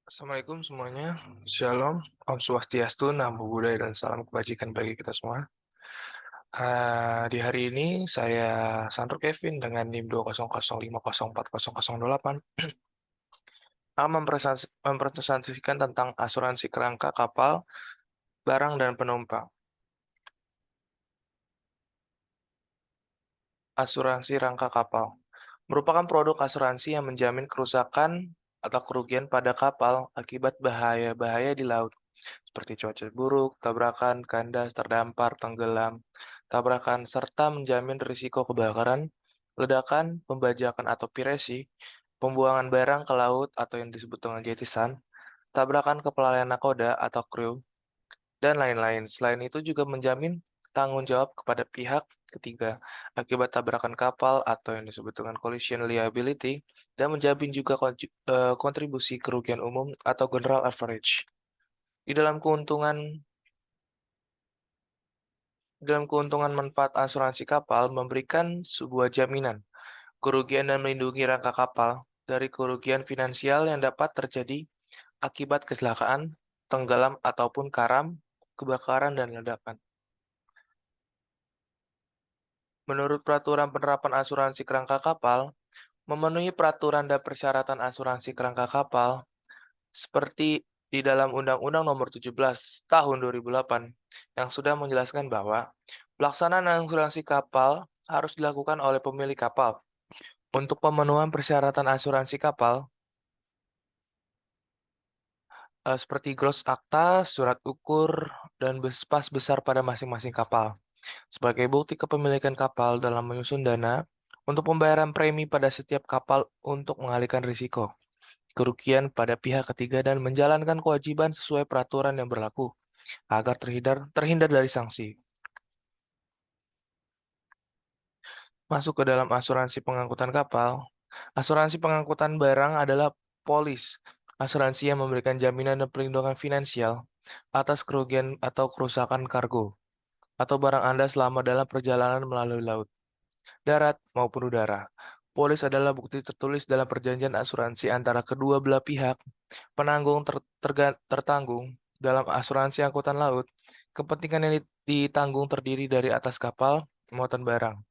Assalamualaikum semuanya. Shalom, Om Swastiastu, Namo Buddhaya, dan salam kebajikan bagi kita semua. Di hari ini saya Sandro Kevin dengan NIM 20050404008 akan mempresentasikan tentang asuransi kerangka kapal, barang, dan penumpang. Asuransi rangka kapal merupakan produk asuransi yang menjamin kerusakan atau kerugian pada kapal akibat bahaya-bahaya di laut, seperti cuaca buruk, tabrakan, kandas, terdampar, tenggelam, tabrakan, serta menjamin risiko kebakaran, ledakan, pembajakan atau pirasi, pembuangan barang ke laut atau yang disebut dengan jetisan, tabrakan kelalaian nakoda atau kru, dan lain-lain. Selain itu juga menjamin tanggung jawab kepada pihak ketiga akibat tabrakan kapal atau yang disebut dengan collision liability, dan menjamin juga kontribusi kerugian umum atau general average. Di dalam keuntungan manfaat asuransi kapal memberikan sebuah jaminan kerugian dan melindungi rangka kapal dari kerugian finansial yang dapat terjadi akibat kecelakaan, tenggelam ataupun karam, kebakaran, dan ledakan. Menurut peraturan penerapan asuransi kerangka kapal, memenuhi peraturan dan persyaratan asuransi kerangka kapal seperti di dalam Undang-Undang Nomor 17 Tahun 2008 yang sudah menjelaskan bahwa pelaksanaan asuransi kapal harus dilakukan oleh pemilik kapal. Untuk pemenuhan persyaratan asuransi kapal, seperti gross akta, surat ukur, dan pas besar pada masing-masing kapal. Sebagai bukti kepemilikan kapal dalam menyusun dana untuk pembayaran premi pada setiap kapal untuk mengalihkan risiko kerugian pada pihak ketiga dan menjalankan kewajiban sesuai peraturan yang berlaku agar terhindar dari sanksi. Masuk ke dalam asuransi pengangkutan kapal. Asuransi pengangkutan barang adalah polis, asuransi yang memberikan jaminan dan perlindungan finansial atas kerugian atau kerusakan kargo atau barang Anda selama dalam perjalanan melalui laut, darat, maupun udara. Polis adalah bukti tertulis dalam perjanjian asuransi antara kedua belah pihak. Penanggung tertanggung dalam asuransi angkutan laut. Kepentingan yang ditanggung terdiri dari atas kapal, muatan barang.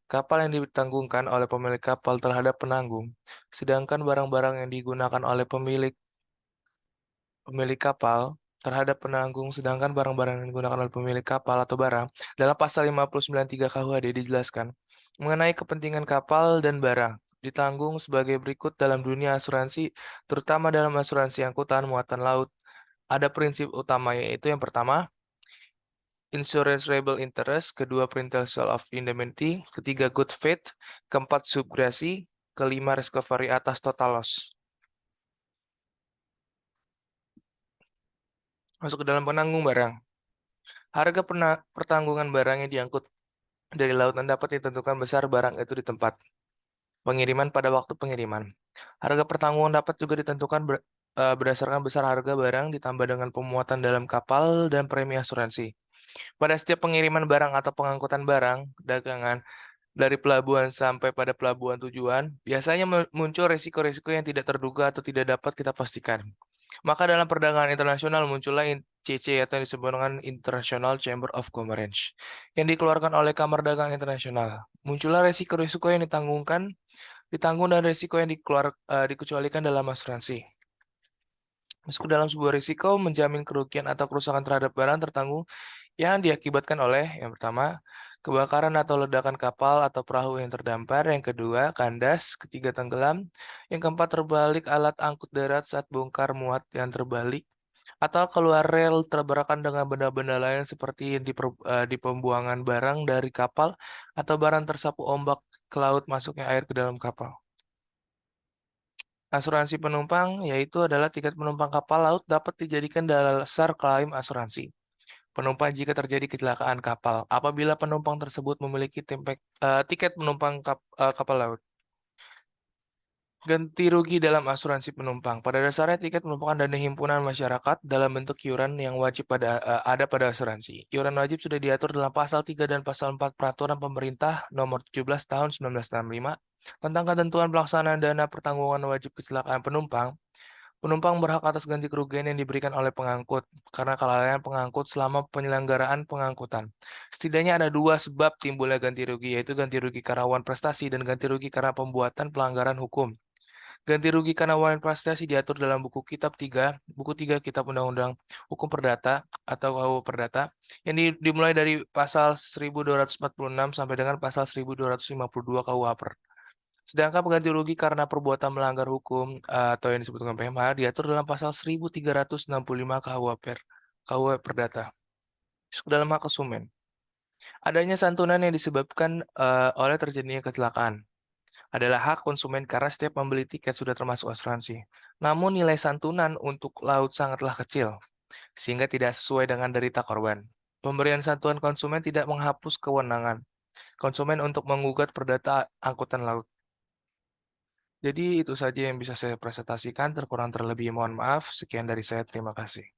Kapal yang ditanggungkan oleh pemilik kapal terhadap penanggung, sedangkan barang-barang yang digunakan oleh pemilik kapal terhadap penanggung, sedangkan barang-barang yang digunakan oleh pemilik kapal atau barang dalam pasal 593 KUHD dijelaskan mengenai kepentingan kapal dan barang ditanggung sebagai berikut dalam dunia asuransi, terutama dalam asuransi angkutan muatan laut. Ada prinsip utama yaitu yang pertama, insurance liable interest, kedua principle of indemnity, ketiga good faith, keempat subgrasi, kelima recovery atas total loss. Masuk ke dalam penanggung barang. Harga pertanggungan barang yang diangkut dari lautan dapat ditentukan besar barang itu di tempat pengiriman pada waktu pengiriman. Harga pertanggungan dapat juga ditentukan berdasarkan besar harga barang ditambah dengan pemuatan dalam kapal dan premi asuransi. Pada setiap pengiriman barang atau pengangkutan barang, dagangan, dari pelabuhan sampai pada pelabuhan tujuan, biasanya muncul risiko-risiko yang tidak terduga atau tidak dapat kita pastikan. Maka dalam perdagangan internasional muncullah ICC atau yang disebut dengan International Chamber of Commerce yang dikeluarkan oleh Kamar Dagang Internasional. Muncullah risiko-risiko yang ditanggung dan risiko yang dikecualikan dalam asuransi. Masuk dalam sebuah risiko menjamin kerugian atau kerusakan terhadap barang tertanggung yang diakibatkan oleh yang pertama, kebakaran atau ledakan kapal atau perahu yang terdampar, yang kedua, kandas, ketiga, tenggelam, yang keempat, terbalik alat angkut darat saat bongkar muat yang terbalik, atau keluar rel tabrakan dengan benda-benda lain seperti di pembuangan barang dari kapal atau barang tersapu ombak ke laut masuknya air ke dalam kapal. Asuransi penumpang yaitu adalah tiket penumpang kapal laut dapat dijadikan dasar klaim asuransi penumpang jika terjadi kecelakaan kapal apabila penumpang tersebut memiliki tiket penumpang kapal laut. Ganti rugi dalam asuransi penumpang. Pada dasarnya tiket merupakan dana himpunan masyarakat dalam bentuk iuran yang wajib ada pada asuransi. Iuran wajib sudah diatur dalam pasal 3 dan pasal 4 Peraturan Pemerintah Nomor 17 Tahun 1965 tentang ketentuan pelaksanaan dana pertanggungan wajib kecelakaan penumpang. Penumpang berhak atas ganti kerugian yang diberikan oleh pengangkut karena kelalaian pengangkut selama penyelenggaraan pengangkutan. Setidaknya ada dua sebab timbulnya ganti rugi, yaitu ganti rugi karena wan prestasi dan ganti rugi karena pembuatan pelanggaran hukum. Ganti rugi karena wan prestasi diatur dalam buku 3 Kitab Undang-Undang Hukum Perdata atau KUH Perdata yang dimulai dari pasal 1246 sampai dengan pasal 1252 KUH Sedangkan pengganti rugi karena perbuatan melanggar hukum atau yang disebut dengan PMH diatur dalam pasal 1365 KUH Perdata. Masuk dalam hak konsumen. Adanya santunan yang disebabkan oleh terjadinya kecelakaan adalah hak konsumen karena setiap membeli tiket sudah termasuk asuransi. Namun nilai santunan untuk laut sangatlah kecil, sehingga tidak sesuai dengan derita korban. Pemberian santunan konsumen tidak menghapus kewenangan konsumen untuk menggugat perdata angkutan laut. Jadi itu saja yang bisa saya presentasikan, terkurang terlebih mohon maaf. Sekian dari saya, terima kasih.